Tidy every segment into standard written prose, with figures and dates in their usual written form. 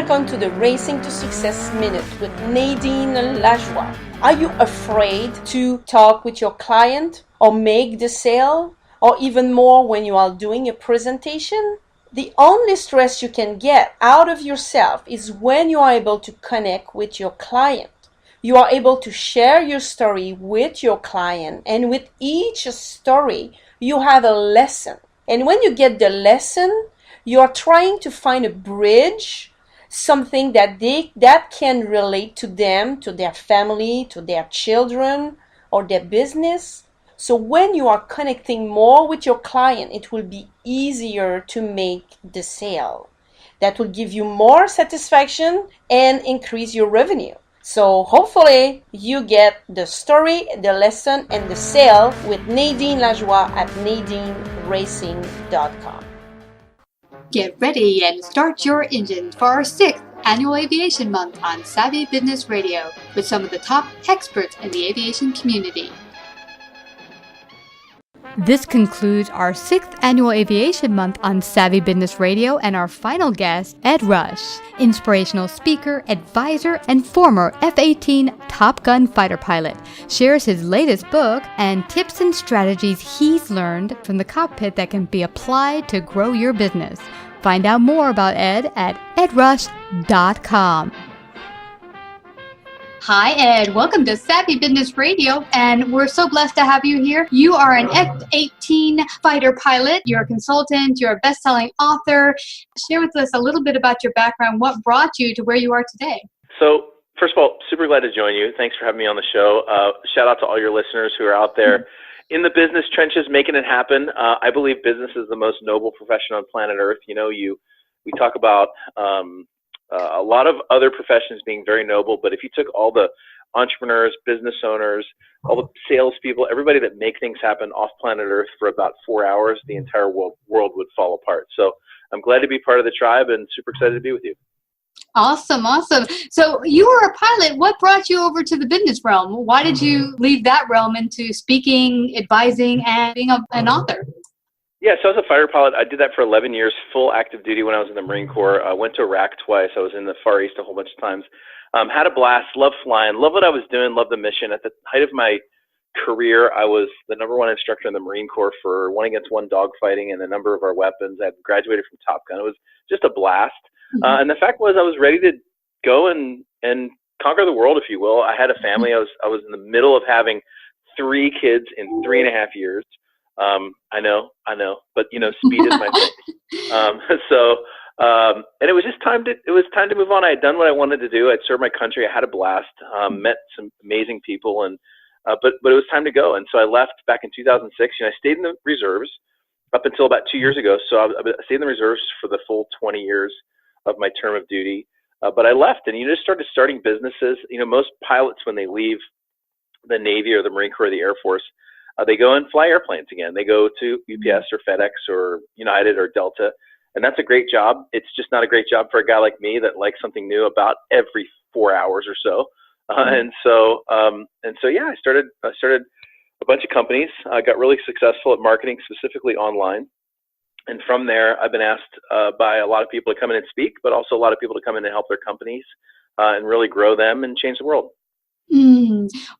welcome to the Racing to Success Minute with Nadine Lajoie. Are you afraid to talk with your client or make the sale, or even more when you are doing a presentation? The only stress you can get out of yourself is when you are able to connect with your client. You are able to share your story with your client, and with each story, you have a lesson. And when you get the lesson, you are trying to find a bridge, something that can relate to them, to their family, to their children, or their business. So when you are connecting more with your client, it will be easier to make the sale. That will give you more satisfaction and increase your revenue. So hopefully you get the story, the lesson, and the sale with Nadine Lajoie at nadineracing.com. Get ready and start your engines for our 6th annual Aviation Month on Savvy Business Radio with some of the top experts in the aviation community. This concludes our 6th annual Aviation Month on Savvy Business Radio, and our final guest, Ed Rush, inspirational speaker, advisor, and former F-18 Top Gun fighter pilot, shares his latest book and tips and strategies he's learned from the cockpit that can be applied to grow your business. Find out more about Ed at edrush.com. Hi, Ed. Welcome to Savvy Business Radio, and we're so blessed to have you here. You are an F-18 fighter pilot. You're a consultant. You're a best-selling author. Share with us a little bit about your background. What brought you to where you are today? So, first of all, super glad to join you. Thanks for having me on the show. Shout out to all your listeners who are out there in the business trenches making it happen. I believe business is the most noble profession on planet Earth. You know, we talk about a lot of other professions being very noble, but if you took all the entrepreneurs, business owners, all the salespeople, everybody that make things happen off planet Earth for about 4 hours, the entire world would fall apart. So I'm glad to be part of the tribe and super excited to be with you. Awesome. So you were a pilot. What brought you over to the business realm? Why did you leave that realm into speaking, advising, and being an author? Yeah, so I was a fighter pilot. I did that for 11 years, full active duty when I was in the Marine Corps. I went to Iraq twice. I was in the Far East a whole bunch of times. Had a blast, loved flying, loved what I was doing, loved the mission. At the height of my career, I was the #1 instructor in the Marine Corps for 1-against-1 dogfighting and a number of our weapons. I graduated from Top Gun. It was just a blast. And the fact was I was ready to go and conquer the world, if you will. I had a family. I was in the middle of having 3 kids in 3.5 years. I know, but you know, speed is my thing. And it was just time to move on. I had done what I wanted to do. I'd served my country. I had a blast, met some amazing people, and, but it was time to go. And so I left back in 2006. You know, I stayed in the reserves up until about 2 years ago. So I stayed in the reserves for the full 20 years of my term of duty. But I left and, you know, just starting businesses. You know, most pilots, when they leave the Navy or the Marine Corps or the Air Force, they go and fly airplanes again. They go to UPS or FedEx or United or Delta, and that's a great job. It's just not a great job for a guy like me that likes something new about every 4 hours or so. And so, yeah, I started a bunch of companies. I got really successful at marketing, specifically online. And from there, I've been asked by a lot of people to come in and speak, but also a lot of people to come in and help their companies and really grow them and change the world.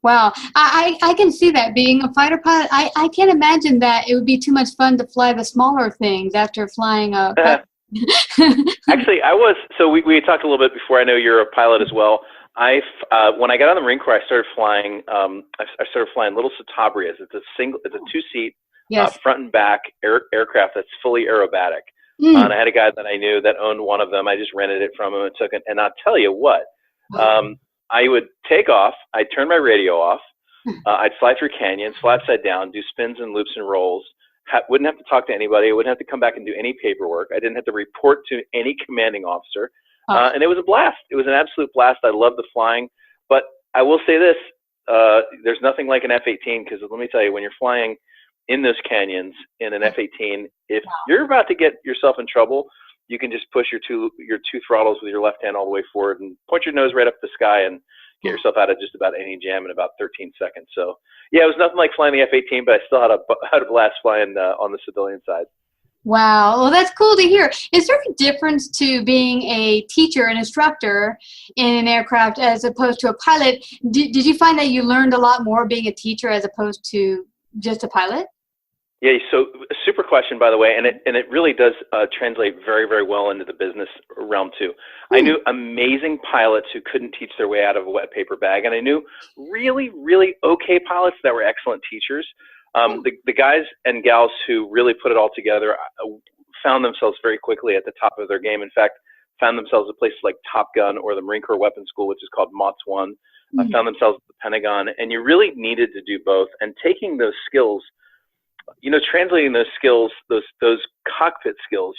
Wow. I can see that. Being a fighter pilot, I can't imagine that it would be too much fun to fly the smaller things after flying a Actually, so we talked a little bit before. I know you're a pilot as well. When I got on the Marine Corps, I started flying little Citabrias. It's a 2-seat front and back aircraft that's fully aerobatic. And I had a guy that I knew that owned one of them. I just rented it from him and took it. And I'll tell you what, I would take off, I'd turn my radio off, I'd fly through canyons, fly upside down, do spins and loops and rolls, wouldn't have to talk to anybody, I wouldn't have to come back and do any paperwork, I didn't have to report to any commanding officer, and it was a blast. It was an absolute blast. I loved the flying, but I will say this, there's nothing like an F-18, because let me tell you, when you're flying in those canyons in an F-18, if you're about to get yourself in trouble, you can just push your two throttles with your left hand all the way forward and point your nose right up the sky and get yourself out of just about any jam in about 13 seconds. So, yeah, it was nothing like flying the F-18, but I still had a blast flying on the civilian side. Wow. Well, that's cool to hear. Is there a difference to being a teacher, an instructor in an aircraft as opposed to a pilot? Did you find that you learned a lot more being a teacher as opposed to just a pilot? Yeah, so a super question, by the way, and it really does translate very, very well into the business realm too. I knew amazing pilots who couldn't teach their way out of a wet paper bag, and I knew really, really okay pilots that were excellent teachers. The guys and gals who really put it all together found themselves very quickly at the top of their game. In fact, found themselves at places like Top Gun or the Marine Corps Weapons School, which is called MOTS 1. Found themselves at the Pentagon, and you really needed to do both. And taking those skills, translating those skills, those cockpit skills,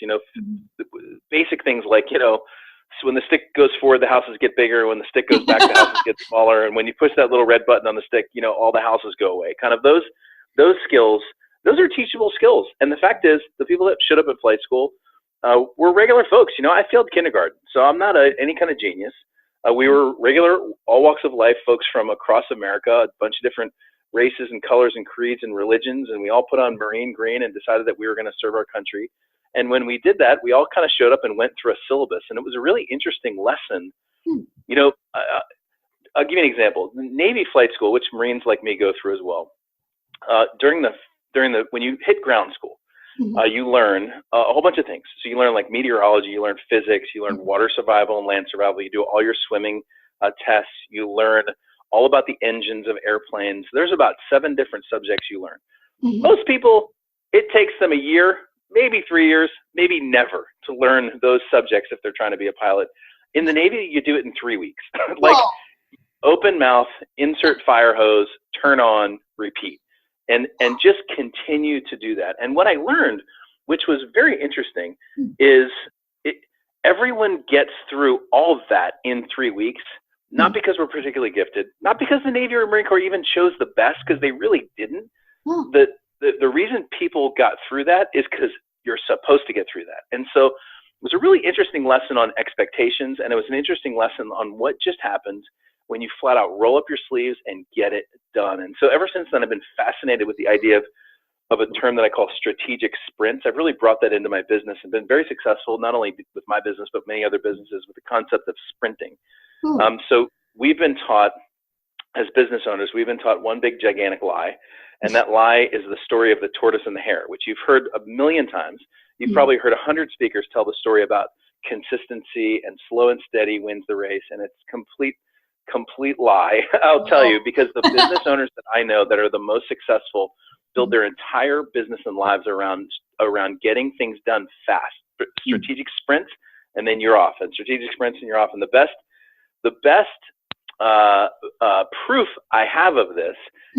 basic things like, so when the stick goes forward, the houses get bigger. When the stick goes back, the houses get smaller. And when you push that little red button on the stick, all the houses go away. Kind of those skills, those are teachable skills. And the fact is, the people that showed up at flight school were regular folks. I failed kindergarten, so I'm not any kind of genius. We were regular, all walks of life folks from across America, a bunch of different races and colors and creeds and religions, and we all put on Marine green and decided that we were going to serve our country. And when we did that, we all kind of showed up and went through a syllabus, and it was a really interesting lesson. I'll give you an example. Navy flight school, which Marines like me go through as well. During the when you hit ground school, you learn a whole bunch of things. So you learn like meteorology, you learn physics, you learn water survival and land survival. You do all your swimming tests. You learn all about the engines of airplanes. There's about 7 different subjects you learn. Most people, it takes them a year, maybe 3 years, maybe never to learn those subjects if they're trying to be a pilot. In the Navy, you do it in 3 weeks. Open mouth, insert fire hose, turn on, repeat. And just continue to do that. And what I learned, which was very interesting, is everyone gets through all of that in 3 weeks, not because we're particularly gifted, not because the Navy or Marine Corps even chose the best, because they really didn't. The reason people got through that is because you're supposed to get through that. And so it was a really interesting lesson on expectations, and it was an interesting lesson on what just happens when you flat out roll up your sleeves and get it done. And so ever since then, I've been fascinated with the idea of a term that I call strategic sprints. I've really brought that into my business and been very successful, not only with my business, but many other businesses, with the concept of sprinting. So we've been taught, as business owners, we've been taught one big gigantic lie. And that lie is the story of the tortoise and the hare, which you've heard a million times. You've probably heard 100 speakers tell the story about consistency and slow and steady wins the race. And it's complete lie, I'll tell you, because the business owners that I know that are the most successful build their entire business and lives around getting things done fast. Strategic sprints, and then you're off. And strategic sprints, and you're off. And the best proof I have of this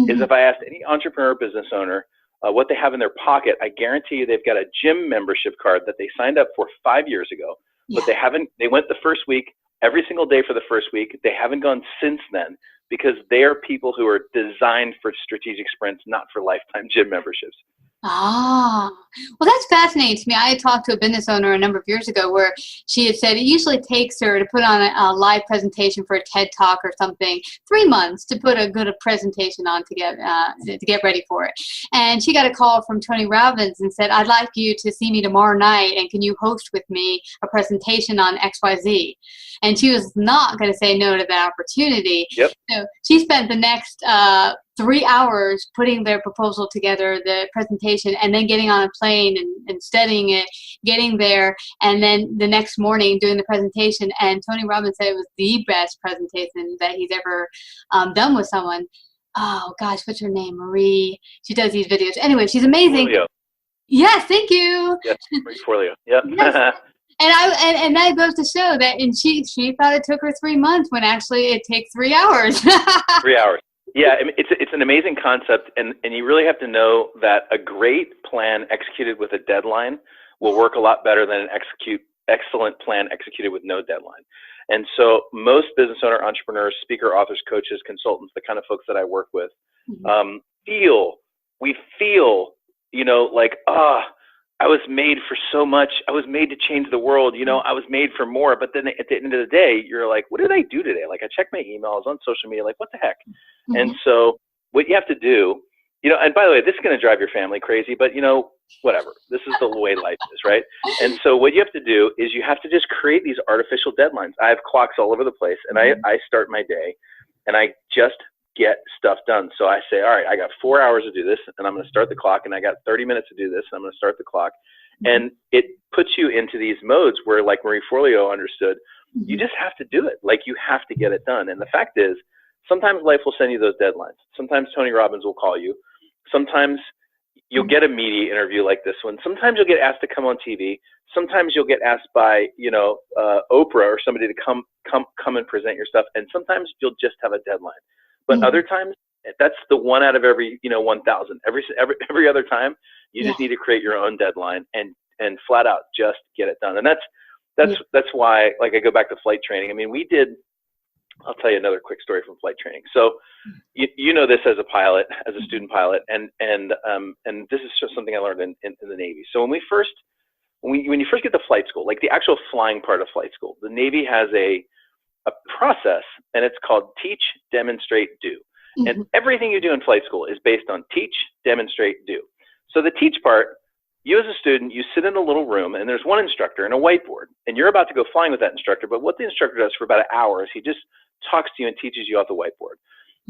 is if I asked any entrepreneur business owner what they have in their pocket, I guarantee you they've got a gym membership card that they signed up for 5 years ago, but they went the first week, every single day for the first week. They haven't gone since then, because they are people who are designed for strategic sprints, not for lifetime gym memberships. Ah, well, that's fascinating to me. I had talked to a business owner a number of years ago where she had said it usually takes her to put on a live presentation for a TED Talk or something 3 months to put a good presentation on to get ready for it. And she got a call from Tony Robbins and said, "I'd like you to see me tomorrow night, and can you host with me a presentation on XYZ?" And she was not going to say no to that opportunity. So she spent the next 3 hours putting their proposal together, the presentation, and then getting on a plane and studying it, getting there, and then the next morning doing the presentation. And Tony Robbins said it was the best presentation that he's ever done with someone. Oh, gosh, what's her name? Marie. She does these videos. Anyway, she's amazing. Forleo. Yes, thank you. Yes, Marie Forleo. Yep. Yes. And that goes to show that, and she thought it took her 3 months when actually it takes 3 hours. 3 hours. Yeah, I mean, it's an amazing concept, and you really have to know that a great plan executed with a deadline will work a lot better than an excellent plan executed with no deadline. And so most business owner, entrepreneurs, speaker, authors, coaches, consultants, the kind of folks that I work with, we feel, like, I was made for so much. I was made to change the world. I was made for more. But then at the end of the day, you're like, what did I do today? Like, I checked my emails on social media. Like, what the heck? And so what you have to do, and by the way, this is going to drive your family crazy, but whatever. This is the way life is, right? And so what you have to do is you have to just create these artificial deadlines. I have clocks all over the place, and I start my day, and I just get stuff done. So I say, all right, I got 4 hours to do this, and I'm going to start the clock, and I got 30 minutes to do this, and I'm going to start the clock. And it puts you into these modes where, like Marie Forleo understood, you just have to do it. Like, you have to get it done. And the fact is, sometimes life will send you those deadlines. Sometimes Tony Robbins will call you. Sometimes you'll get a media interview like this one. Sometimes you'll get asked to come on TV. Sometimes you'll get asked by, Oprah or somebody to come and present your stuff. And sometimes you'll just have a deadline. But other times, that's the one out of every, 1,000. Every other time, you just need to create your own deadline and flat out just get it done. And that's why, like, I go back to flight training. I mean, I'll tell you another quick story from flight training. So you know this as a pilot, as a student pilot, and this is just something I learned in the Navy. So when you first get to flight school, like the actual flying part of flight school, the Navy has a process, and it's called teach, demonstrate, do. And everything you do in flight school is based on teach, demonstrate, do. So the teach part, you as a student, you sit in a little room, and there's one instructor and a whiteboard, and you're about to go flying with that instructor. But what the instructor does for about an hour is he just talks to you and teaches you off the whiteboard.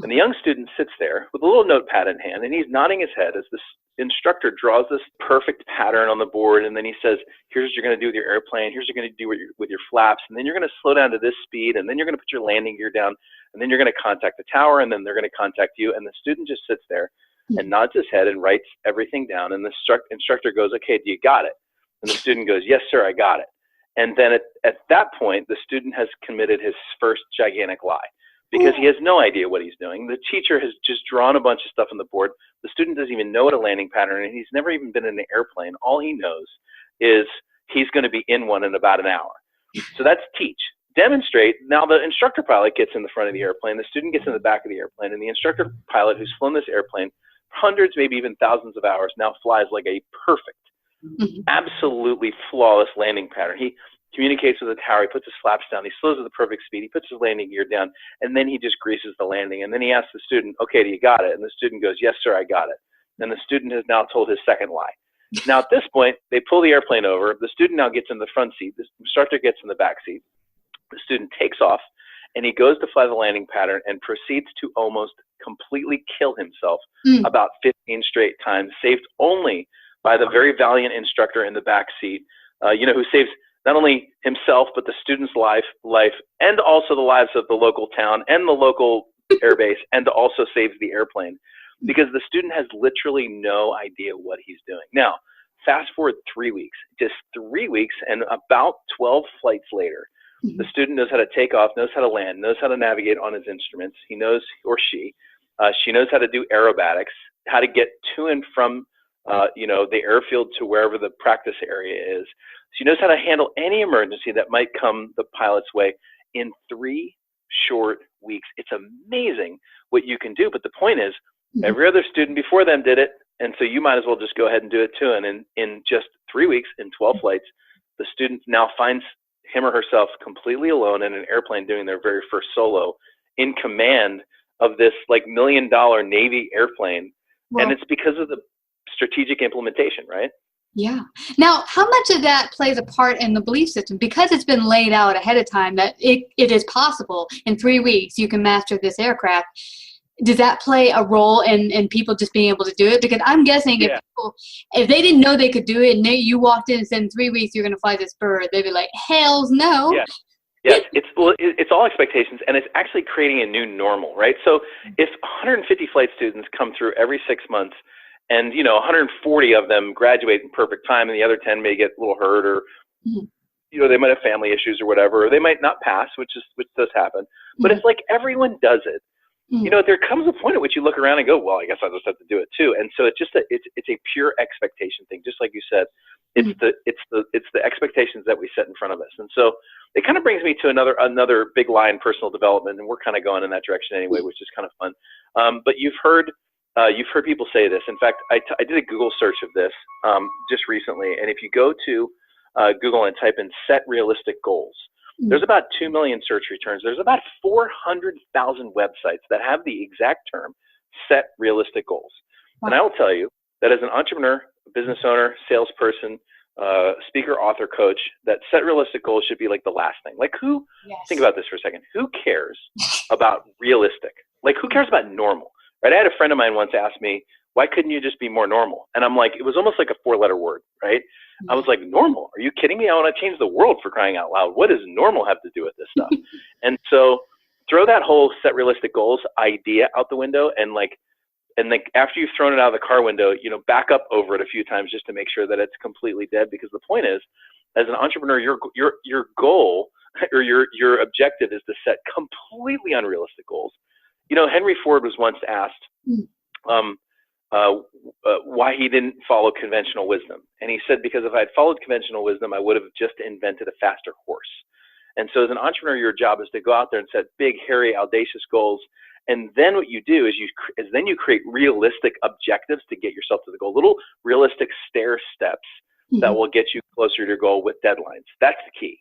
And the young student sits there with a little notepad in hand, and he's nodding his head as this instructor draws this perfect pattern on the board, and then he says, here's what you're going to do with your airplane, here's what you're going to do with your flaps, and then you're going to slow down to this speed, and then you're going to put your landing gear down, and then you're going to contact the tower, and then they're going to contact you. And the student just sits there and nods his head and writes everything down, and the instructor goes, okay, do you got it? And the student goes, yes, sir, I got it. And then at that point, the student has committed his first gigantic lie, because he has no idea what he's doing. The teacher has just drawn a bunch of stuff on the board. The student doesn't even know what a landing pattern is, and he's never even been in an airplane. All he knows is he's going to be in one in about an hour. So that's teach. Demonstrate. Now the instructor pilot gets in the front of the airplane, the student gets in the back of the airplane, and the instructor pilot who's flown this airplane hundreds, maybe even thousands of hours, now flies like a perfect, absolutely flawless landing pattern. He communicates with the tower, he puts his flaps down, he slows at the perfect speed, he puts his landing gear down, and then he just greases the landing. And then he asks the student, okay, do you got it? And the student goes, yes, sir, I got it. And the student has now told his second lie. Now at this point, they pull the airplane over, the student now gets in the front seat, the instructor gets in the back seat, the student takes off, and he goes to fly the landing pattern and proceeds to almost completely kill himself about 15 straight times, saved only by the very valiant instructor in the back seat, who saves not only himself, but the student's life, and also the lives of the local town and the local airbase, and also saves the airplane, because the student has literally no idea what he's doing. Now, fast forward 3 weeks, just 3 weeks, and about 12 flights later, the student knows how to take off, knows how to land, knows how to navigate on his instruments. He knows, or she knows how to do aerobatics, how to get to and from, the airfield to wherever the practice area is. She knows how to handle any emergency that might come the pilot's way in 3 short weeks. It's amazing what you can do. But the point is, every other student before them did it, and so you might as well just go ahead and do it too. And in just 3 weeks, in 12 flights, the student now finds him or herself completely alone in an airplane doing their very first solo in command of this like $1 million Navy airplane. Well, and it's because of the strategic implementation, right? Yeah. Now, how much of that plays a part in the belief system? Because it's been laid out ahead of time that it is possible in 3 weeks you can master this aircraft. Does that play a role in people just being able to do it? Because I'm guessing if they didn't know they could do it and you walked in and said in 3 weeks you're going to fly this bird, they'd be like, hells no. Yeah. Yes, it's all expectations, and it's actually creating a new normal, right? So if 150 flight students come through every 6 months, and 140 of them graduate in perfect time, and the other 10 may get a little hurt, or they might have family issues or whatever, or they might not pass, which does happen. But it's like everyone does it. There comes a point at which you look around and go, well, I guess I just have to do it too. And so it's just it's a pure expectation thing, just like you said. It's the expectations that we set in front of us. And so it kind of brings me to another big lie in personal development, and we're kind of going in that direction anyway, which is kind of fun. But you've heard people say this. In fact, I did a Google search of this just recently, and if you go to Google and type in set realistic goals, there's about 2 million search returns. There's about 400,000 websites that have the exact term set realistic goals. Wow. And I will tell you that as an entrepreneur, business owner, salesperson, speaker, author, coach, that set realistic goals should be like the last thing. Like think about this for a second. Who cares about realistic? Like who cares about normal, right? I had a friend of mine once ask me, why couldn't you just be more normal? And I'm like, it was almost like a 4-letter word, right? I was like, normal? Are you kidding me? I want to change the world, for crying out loud. What does normal have to do with this stuff? And so throw that whole set realistic goals idea out the window, and after you've thrown it out of the car window, back up over it a few times just to make sure that it's completely dead. Because the point is, as an entrepreneur, your goal or your objective is to set completely unrealistic goals. Henry Ford was once asked why he didn't follow conventional wisdom, and he said, because if I had followed conventional wisdom, I would have just invented a faster horse. And so, as an entrepreneur, your job is to go out there and set big, hairy, audacious goals. And then what you do is you create realistic objectives to get yourself to the goal, little realistic stair steps that will get you closer to your goal with deadlines. That's the key.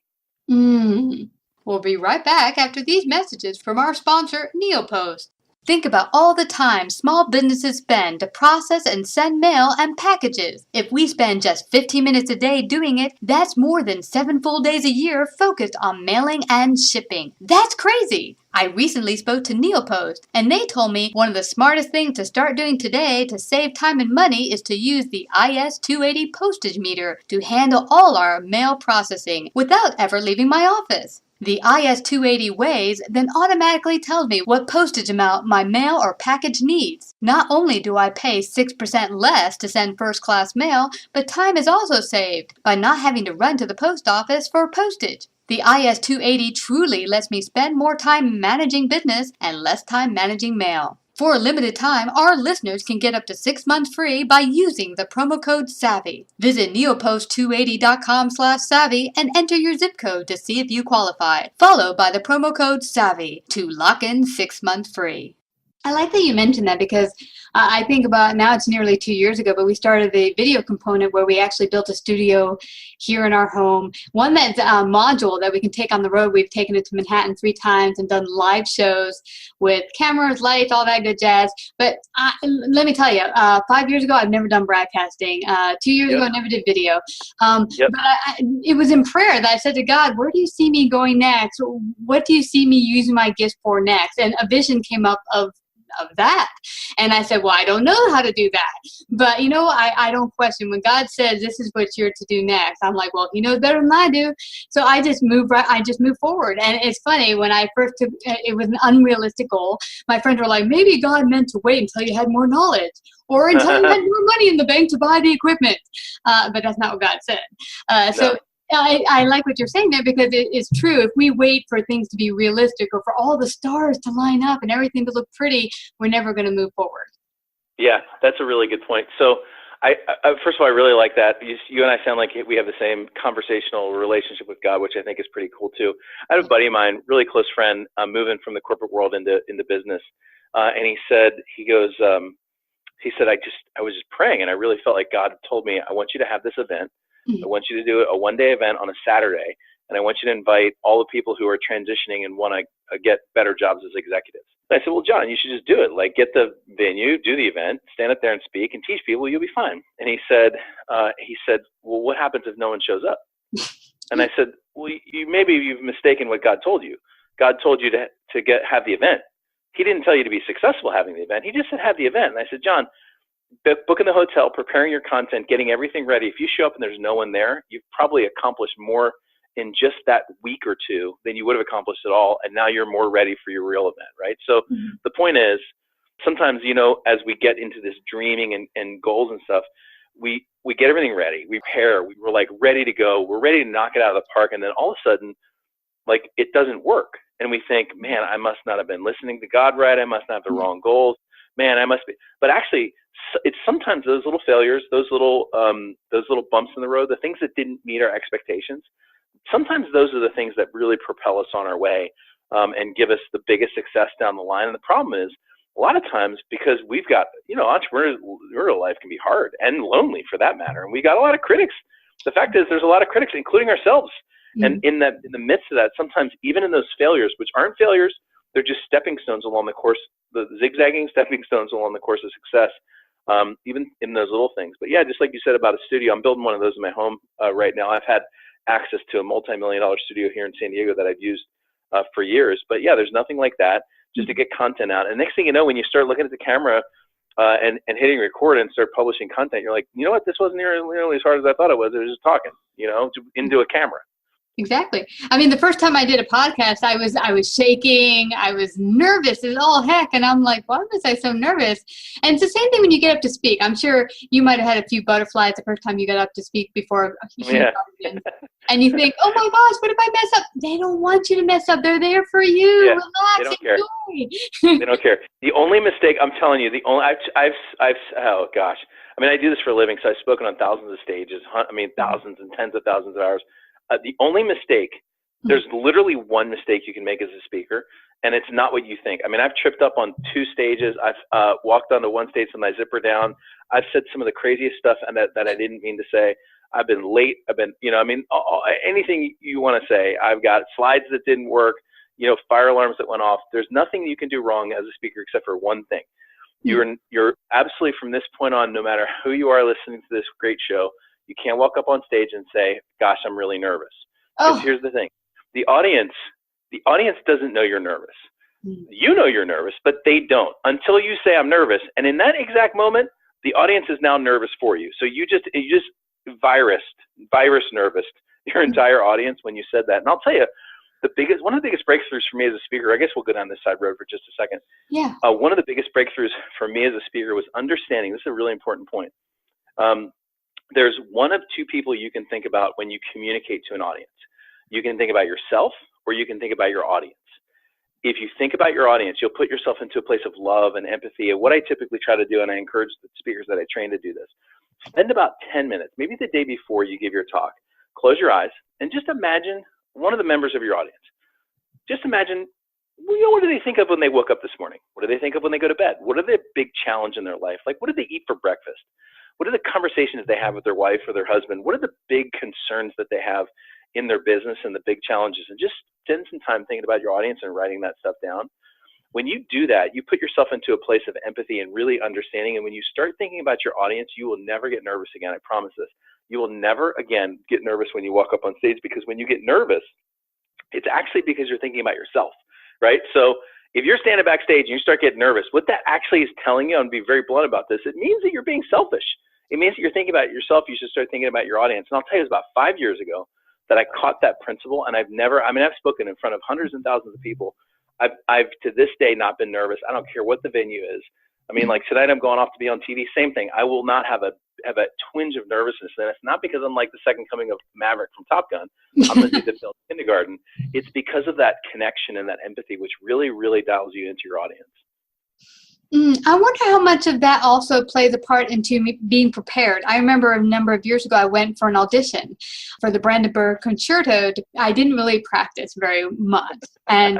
We'll be right back after these messages from our sponsor, Neopost. Think about all the time small businesses spend to process and send mail and packages. If we spend just 15 minutes a day doing it, that's more than 7 full days a year focused on mailing and shipping. That's crazy! I recently spoke to Neopost, and they told me one of the smartest things to start doing today to save time and money is to use the IS-280 postage meter to handle all our mail processing without ever leaving my office. The IS-280 weighs, then automatically tells me what postage amount my mail or package needs. Not only do I pay 6% less to send first-class mail, but time is also saved by not having to run to the post office for postage. The IS-280 truly lets me spend more time managing business and less time managing mail. For a limited time, our listeners can get up to 6 months free by using the promo code SAVVY. Visit neopost280.com/savvy and enter your zip code to see if you qualify, followed by the promo code SAVVY to lock in 6 months free. I like that you mentioned that because I think about now it's nearly 2 years ago, but we started the video component where we actually built a studio here in our home. One that's a module that we can take on the road. We've taken it to Manhattan 3 times and done live shows with cameras, lights, all that good jazz. But let me tell you, 5 years ago, I've never done broadcasting. 2 years ago, I never did video. But it was in prayer that I said to God, where do you see me going next? What do you see me using my gifts for next? And a vision came up of that. And I said, well, I don't know how to do that. But, I don't question. When God says this is what you're to do next, I'm like, well, he knows better than I do. So I just move forward. And it's funny, when I first took, it was an unrealistic goal. My friends were like, maybe God meant to wait until you had more knowledge or until you had more money in the bank to buy the equipment. But that's not what God said. So I like what you're saying there, because it is true. If we wait for things to be realistic or for all the stars to line up and everything to look pretty, we're never going to move forward. Yeah, that's a really good point. So I first of all, I really like that. You and I sound like we have the same conversational relationship with God, which I think is pretty cool too. I had a buddy of mine, really close friend, moving from the corporate world into business. And he said, I was just praying, and I really felt like God told me, I want you to have this event. I want you to do a one-day event on a Saturday, and I want you to invite all the people who are transitioning and want to get better jobs as executives. And I said, well, John, you should just do it. Like, get the venue, do the event, stand up there and speak and teach people, you'll be fine. And he said, well, what happens if no one shows up? And I said, well, you've mistaken what God told you. God told you to have the event. He didn't tell you to be successful having the event. He just said have the event. And I said, John, booking the hotel, preparing your content, getting everything ready. If you show up and there's no one there, you've probably accomplished more in just that week or two than you would have accomplished at all. And now you're more ready for your real event, right? So the point is, sometimes, as we get into this dreaming and goals and stuff, we get everything ready. We prepare. We're like ready to go. We're ready to knock it out of the park. And then all of a sudden, like, it doesn't work. And we think, man, I must not have been listening to God right. I must have the wrong goals. Man, I must be. But actually, it's sometimes those little failures, those little bumps in the road, the things that didn't meet our expectations. Sometimes those are the things that really propel us on our way and give us the biggest success down the line. And the problem is, a lot of times, because we've got, entrepreneurial life can be hard and lonely for that matter. And we got a lot of critics. The fact is, there's a lot of critics, including ourselves. And in the midst of that, sometimes even in those failures, which aren't failures, they're just stepping stones along the course, the zigzagging stepping stones along the course of success. even in those little things. But yeah, just like you said about a studio, I'm building one of those in my home right now. I've had access to a multi-million-dollar studio here in San Diego that I've used for years. But yeah, there's nothing like that just to get content out. And next thing you know, when you start looking at the camera and hitting record and start publishing content, you're like, you know what, this wasn't nearly as hard as I thought it was. It was just talking, into a camera. Exactly. I mean, the first time I did a podcast, I was shaking. I was nervous as all heck. And I'm like, why was I so nervous? And it's the same thing when you get up to speak. I'm sure you might have had a few butterflies the first time you got up to speak before a huge audience. And you think, oh my gosh, what if I mess up? They don't want you to mess up. They're there for you. Yeah, relax, they don't care. enjoy. They don't care. The only mistake, I'm telling you, oh gosh. I mean, I do this for a living, so I've spoken on thousands of stages. Thousands and tens of thousands of hours. The only mistake, there's literally one mistake you can make as a speaker, and it's not what you think. I mean, I've tripped up on 2 stages. I've walked onto one stage with my zipper down. I've said some of the craziest stuff and that I didn't mean to say. I've been late. I've been, anything you want to say. I've got slides that didn't work, fire alarms that went off. There's nothing you can do wrong as a speaker except for one thing. You're absolutely, from this point on, no matter who you are listening to this great show, you can't walk up on stage and say, gosh, I'm really nervous. Because here's the thing. The audience doesn't know you're nervous. You know you're nervous, but they don't until you say I'm nervous. And in that exact moment, the audience is now nervous for you. So you just virus nervous your entire audience when you said that. And I'll tell you, one of the biggest breakthroughs for me as a speaker, I guess we'll go down this side road for just a second. Yeah. One of the biggest breakthroughs for me as a speaker was understanding, this is a really important point. There's one of 2 people you can think about when you communicate to an audience. You can think about yourself, or you can think about your audience. If you think about your audience, you'll put yourself into a place of love and empathy. And what I typically try to do, and I encourage the speakers that I train to do this, spend about 10 minutes, maybe the day before you give your talk, close your eyes, and just imagine one of the members of your audience. Just imagine, what do they think of when they woke up this morning? What do they think of when they go to bed? What are their big challenge in their life? Like, what did they eat for breakfast? What are the conversations they have with their wife or their husband? What are the big concerns that they have in their business and the big challenges? And just spend some time thinking about your audience and writing that stuff down. When you do that, you put yourself into a place of empathy and really understanding. And when you start thinking about your audience, you will never get nervous again. I promise this. You will never again get nervous when you walk up on stage, because when you get nervous, it's actually because you're thinking about yourself, right? So if you're standing backstage and you start getting nervous, what that actually is telling you, I'm going to be very blunt about this, it means that you're being selfish. It means that you're thinking about yourself. You should start thinking about your audience. And I'll tell you, it was about 5 years ago that I caught that principle, and I've spoken in front of hundreds and thousands of people. I've to this day not been nervous. I don't care what the venue is. I mean, like tonight I'm going off to be on TV, same thing. I will not have a twinge of nervousness. And it's not because I'm like the second coming of Maverick from Top Gun. I'm the dude that built kindergarten. It's because of that connection and that empathy, which really, really dials you into your audience. I wonder how much of that also plays a part into me being prepared. I remember a number of years ago, I went for an audition for the Brandenburg Concerto. I didn't really practice very much. And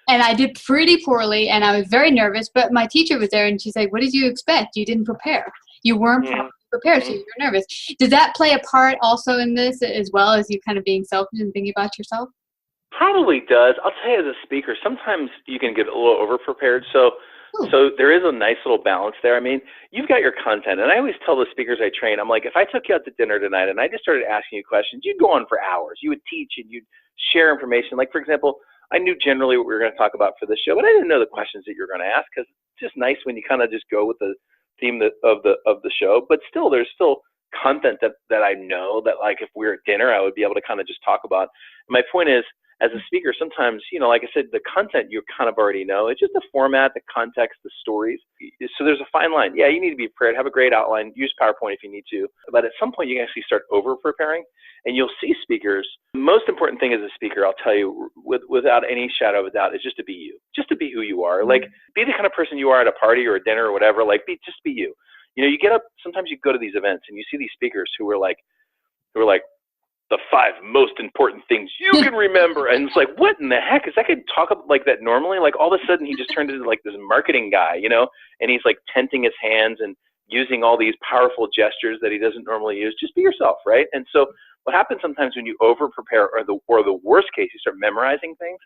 and I did pretty poorly, and I was very nervous, but my teacher was there, and she's like, what did you expect? You didn't prepare. You weren't prepared, so you were nervous. Does that play a part also in this, as well as you kind of being selfish and thinking about yourself? Probably does. I'll tell you, as a speaker, sometimes you can get a little over-prepared, so there is a nice little balance there. I mean, you've got your content, and I always tell the speakers I train, I'm like, if I took you out to dinner tonight and I just started asking you questions, you'd go on for hours. You would teach and you'd share information. Like, for example, I knew generally what we were going to talk about for this show, but I didn't know the questions that you were going to ask, because it's just nice when you kind of just go with the theme of the show. But still, there's still content that I know that, like, if we were at dinner, I would be able to kind of just talk about. And my point is, as a speaker, sometimes, like I said, the content you kind of already know. It's just the format, the context, the stories. So there's a fine line. Yeah, you need to be prepared. Have a great outline. Use PowerPoint if you need to. But at some point, you can actually start over-preparing. And you'll see speakers. The most important thing as a speaker, I'll tell you, without any shadow of a doubt, is just to be you. Just to be who you are. Like, be the kind of person you are at a party or a dinner or whatever. Like, just be you. You get up, sometimes you go to these events and you see these speakers who are like, the 5 most important things you can remember. And it's like, what in the heck? Is that guy talk like that normally? Like, all of a sudden he just turned into like this marketing guy, and he's like tenting his hands and using all these powerful gestures that he doesn't normally use. Just be yourself, right? And so what happens sometimes when you over-prepare, or the worst case, you start memorizing things,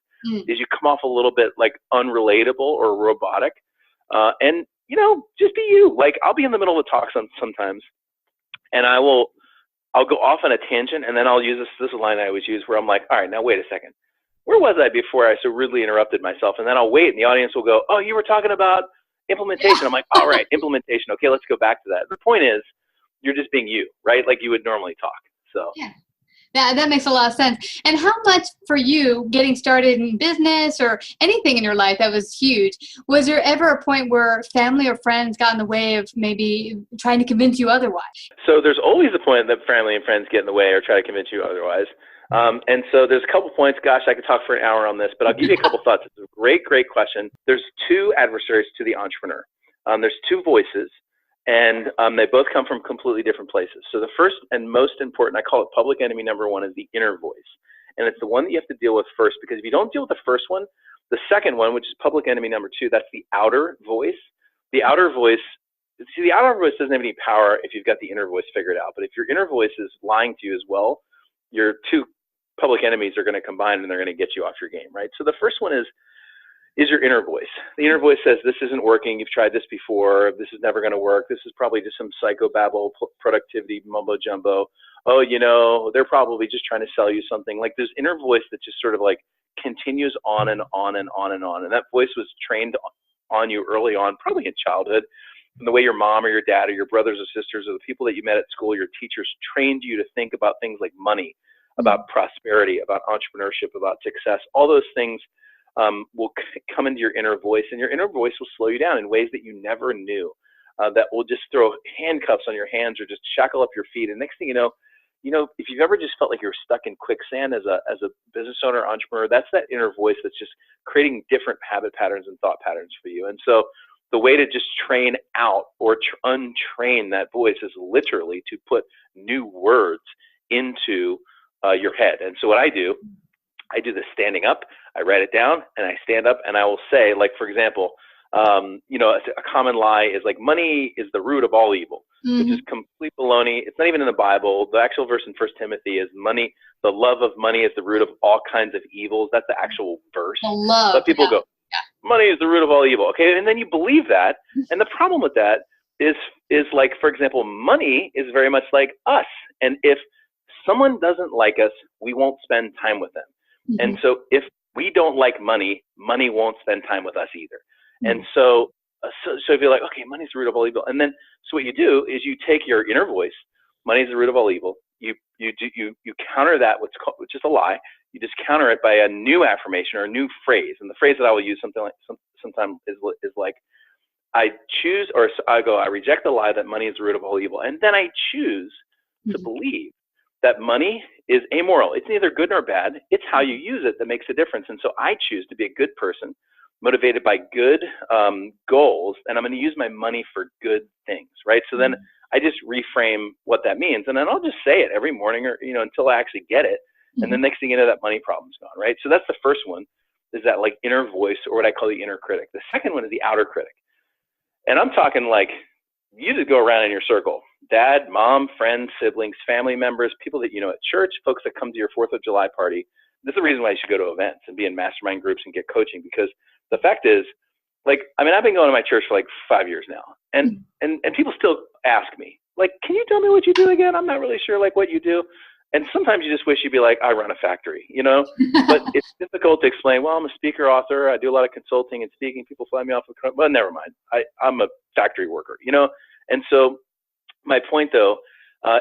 is you come off a little bit like unrelatable or robotic. And just be you. Like, I'll be in the middle of a talk sometimes, and I'll go off on a tangent, and then I'll use this line I always use where I'm like, all right, now wait a second. Where was I before I so rudely interrupted myself? And then I'll wait, and the audience will go, oh, you were talking about implementation. I'm like, all right, implementation. Okay, let's go back to that. The point is, you're just being you, right? Like you would normally talk. So yeah. That makes a lot of sense. And how much for you getting started in business or anything in your life that was huge, was there ever a point where family or friends got in the way of maybe trying to convince you otherwise? So there's always a point that family and friends get in the way or try to convince you otherwise. And so there's a couple points. Gosh, I could talk for an hour on this, but I'll give you a couple thoughts. It's a great, great question. There's two adversaries to the entrepreneur. There's two voices. And they both come from completely different places. So the first and most important, I call it public enemy number one, is the inner voice. And it's the one that you have to deal with first, because if you don't deal with the first one, the second one, which is public enemy number two, that's the outer voice. The outer voice doesn't have any power if you've got the inner voice figured out. But if your inner voice is lying to you as well, your two public enemies are going to combine and they're going to get you off your game, right? So the first one is your inner voice. The inner voice says, this isn't working, you've tried this before, this is never going to work, this is probably just some psychobabble, productivity mumbo jumbo. Oh, they're probably just trying to sell you something. Like, there's inner voice that just sort of like continues on and on and on and on. And that voice was trained on you early on, probably in childhood, from the way your mom or your dad or your brothers or sisters or the people that you met at school, your teachers trained you to think about things like money, about prosperity, about entrepreneurship, about success. All those things will come into your inner voice, and your inner voice will slow you down in ways that you never knew, that will just throw handcuffs on your hands or just shackle up your feet. And next thing you know, if you've ever just felt like you're stuck in quicksand as a business owner, entrepreneur, that's that inner voice that's just creating different habit patterns and thought patterns for you. And so the way to just train out or untrain that voice is literally to put new words into your head. And so what I do this standing up, I write it down, and I stand up, and I will say, like, for example, a common lie is like, money is the root of all evil, which is complete baloney. It's not even in the Bible. The actual verse in 1 Timothy is money. The love of money is the root of all kinds of evils. That's the actual verse. The love. But people go, money is the root of all evil. Okay, and then you believe that, and the problem with that is like, for example, money is very much like us, and if someone doesn't like us, we won't spend time with them. And so if we don't like money, money won't spend time with us either. And so if you're like, okay, money's the root of all evil. And then, so what you do is you take your inner voice, money's the root of all evil. You counter that, which is a lie. You just counter it by a new affirmation or a new phrase. And the phrase that I will use sometimes is like, I reject the lie that money is the root of all evil. And then I choose to believe that money is amoral. It's neither good nor bad. It's how you use it that makes a difference. And so I choose to be a good person, motivated by good goals, and I'm going to use my money for good things, right? So then I just reframe what that means, and then I'll just say it every morning, or until I actually get it. And the next thing you know, that money problem's gone, right? So that's the first one, is that like inner voice, or what I call the inner critic. The second one is the outer critic, and I'm talking like, you just go around in your circle. Dad, mom, friends, siblings, family members, people that you know at church, folks that come to your 4th of July party. This is the reason why you should go to events and be in mastermind groups and get coaching, because the fact is, like, I mean, I've been going to my church for like 5 years now, and people still ask me, like, can you tell me what you do again? I'm not really sure, like, what you do. And sometimes you just wish you'd be like, I run a factory, but it's difficult to explain. Well, I'm a speaker, author. I do a lot of consulting and speaking. People fly me off. Well, never mind. I'm a factory worker, And so my point, though,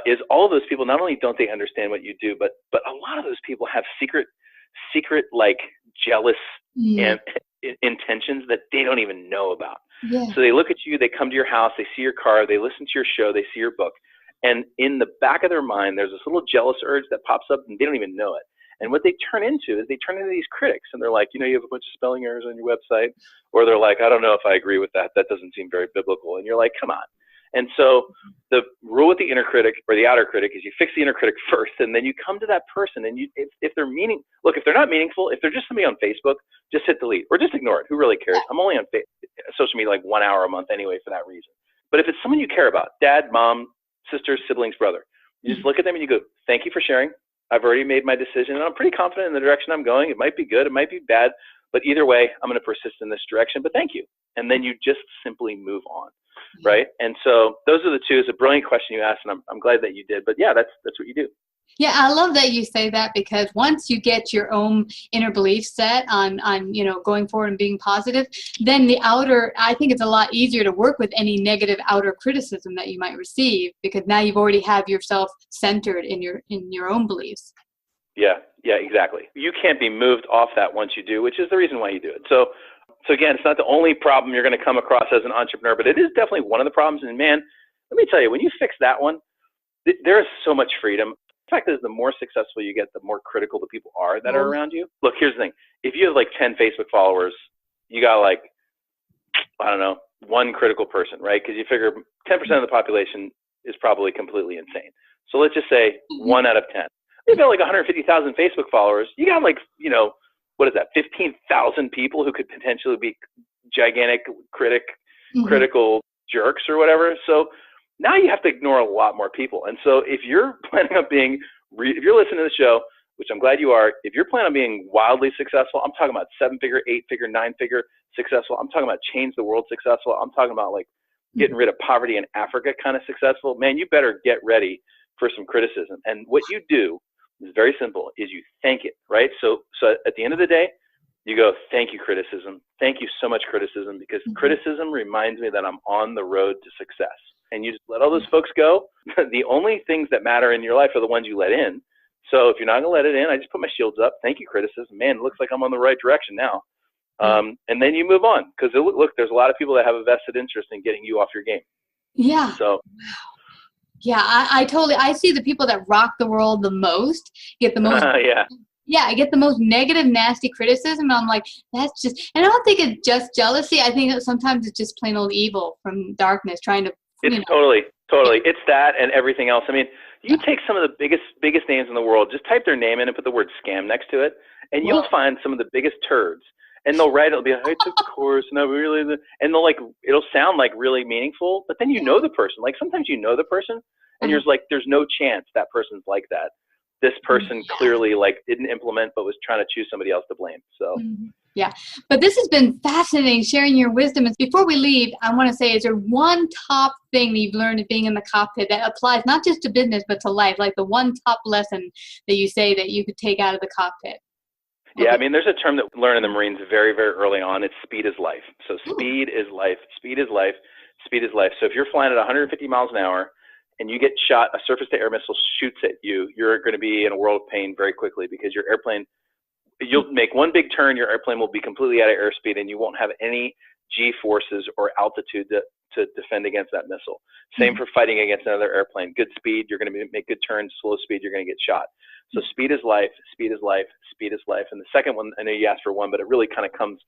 is all of those people, not only don't they understand what you do, but a lot of those people have secret, like, jealous intentions that they don't even know about. Yeah. So they look at you, they come to your house, they see your car, they listen to your show, they see your book. And in the back of their mind, there's this little jealous urge that pops up, and they don't even know it. And what they turn into is these critics, and they're like, you have a bunch of spelling errors on your website, or they're like, I don't know if I agree with that. That doesn't seem very biblical. And you're like, come on. And so the rule with the inner critic or the outer critic is you fix the inner critic first, and then you come to that person, and if they're if they're not meaningful, if they're just somebody on Facebook, just hit delete or just ignore it. Who really cares? I'm only on social media like 1 hour a month anyway for that reason. But if it's someone you care about, dad, mom, sister, siblings, brother, you just look at them and you go, thank you for sharing. I've already made my decision, and I'm pretty confident in the direction I'm going. It might be good, it might be bad, but either way, I'm going to persist in this direction. But thank you. and then you just simply move on, right? And so those are the two. It's a brilliant question you asked, and I'm glad that you did. But yeah, that's what you do. Yeah, I love that you say that, because once you get your own inner belief set on going forward and being positive, then I think it's a lot easier to work with any negative outer criticism that you might receive, because now you've already have yourself centered in your own beliefs. Yeah, exactly. You can't be moved off that once you do, which is the reason why you do it. So again, it's not the only problem you're going to come across as an entrepreneur, but it is definitely one of the problems. And man, let me tell you, when you fix that one, there is so much freedom. The fact is, the more successful you get, the more critical the people are that are around you. Look, here's the thing. If you have like 10 Facebook followers, you got like, I don't know, one critical person, right? Because you figure 10% of the population is probably completely insane. So let's just say 1 out of 10. You've got like 150,000 Facebook followers. You got like, what is that? 15,000 people who could potentially be gigantic critical jerks or whatever. So now you have to ignore a lot more people. And so if you're planning on if you're listening to the show, which I'm glad you are, if you're planning on being wildly successful, I'm talking about 7-figure, 8-figure, 9-figure successful. I'm talking about change the world successful. I'm talking about like getting rid of poverty in Africa kind of successful. Man, you better get ready for some criticism. And what you do is very simple, is you thank it, right? So at the end of the day, you go, thank you, criticism. Thank you so much, criticism, because criticism reminds me that I'm on the road to success. And you just let all those folks go. The only things that matter in your life are the ones you let in. So if you're not going to let it in, I just put my shields up. Thank you, criticism. Man, it looks like I'm on the right direction now. And then you move on. Because look, there's a lot of people that have a vested interest in getting you off your game. Yeah. So. Yeah, I see the people that rock the world the most get the most. Yeah, I get the most negative, nasty criticism. And I'm like, that's just, and I don't think it's just jealousy. I think that sometimes it's just plain old evil from darkness trying to. It's totally. It's that and everything else. I mean, you take some of the biggest names in the world, just type their name in and put the word scam next to it, and you'll find some of the biggest turds. And they'll write, it'll be like, I took the course, and and they'll it'll sound like really meaningful, but then you know the person. Like sometimes you know the person, and you're like, there's no chance that person's like that. This person clearly didn't implement, but was trying to choose somebody else to blame. So. Yeah, but this has been fascinating, sharing your wisdom. And before we leave, I want to say, is there one top thing that you've learned of being in the cockpit that applies not just to business, but to life? Like the one top lesson that you say that you could take out of the cockpit? Yeah, I mean, there's a term that we learn in the Marines very, very early on. It's speed is life. So speed is life. Speed is life. Speed is life. So if you're flying at 150 miles an hour and you get shot, a surface-to-air missile shoots at you, you're going to be in a world of pain very quickly, because your airplane, you'll make one big turn, your airplane will be completely out of airspeed, and you won't have any G-forces or altitude to defend against that missile. Same for fighting against another airplane. Good speed, you're going to make good turns. Slow speed, you're going to get shot. So speed is life, speed is life, speed is life. And the second one, I know you asked for one, but it really kind of comes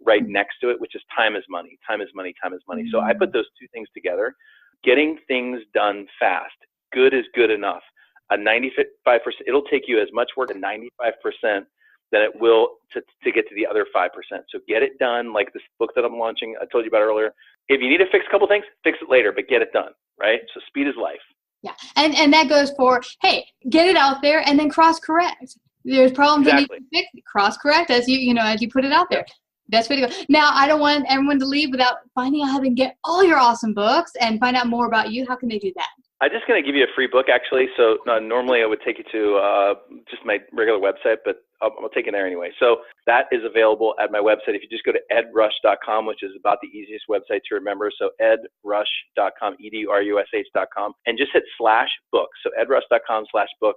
right next to it, which is time is money. Time is money, time is money. So I put those two things together. Getting things done fast. Good is good enough. A 95%, it'll take you as much work at 95% than it will to get to the other 5%. So get it done, like this book that I'm launching, I told you about earlier. If you need to fix a couple things, fix it later, but get it done, right? So speed is life. Yeah, and that goes for, hey, get it out there and then cross-correct. There's problems that need to be fixed, cross-correct as you put it out there. Best way to go. Now, I don't want everyone to leave without finding out how to get all your awesome books and find out more about you. How can they do that? I'm just going to give you a free book, actually. So normally I would take you to just my regular website, but I'll take you there anyway. So that is available at my website. If you just go to edrush.com, which is about the easiest website to remember. So edrush.com, EDRUSH.com, and just hit /book. So edrush.com/book.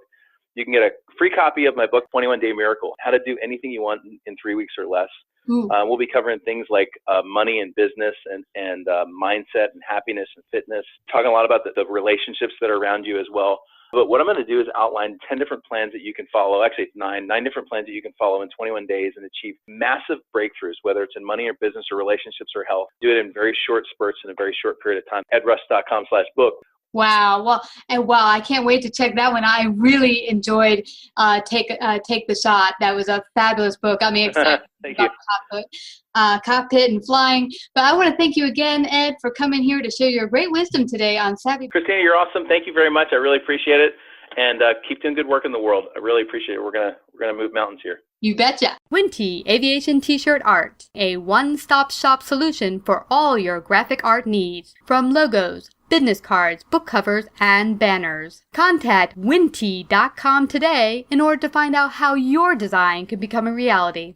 You can get a free copy of my book, 21 Day Miracle, How to Do Anything You Want in 3 weeks or less. We'll be covering things like money and business and mindset and happiness and fitness, talking a lot about the relationships that are around you as well. But what I'm going to do is outline 10 different plans that you can follow. Actually, it's nine different plans that you can follow in 21 days and achieve massive breakthroughs, whether it's in money or business or relationships or health. Do it in very short spurts in a very short period of time. edrush.com/book. Wow. I can't wait to check that one. I really enjoyed Take the Shot. That was a fabulous book. Got me excited about cockpit and flying. But I want to thank you again, Ed, for coming here to share your great wisdom today on Savvy. Christina, you're awesome. Thank you very much. I really appreciate it. and keep doing good work in the world. I really appreciate it. We're gonna move mountains here. You betcha. Winty Aviation T-shirt Art, a one-stop shop solution for all your graphic art needs, from logos, business cards, book covers, and banners. Contact winty.com today in order to find out how your design can become a reality.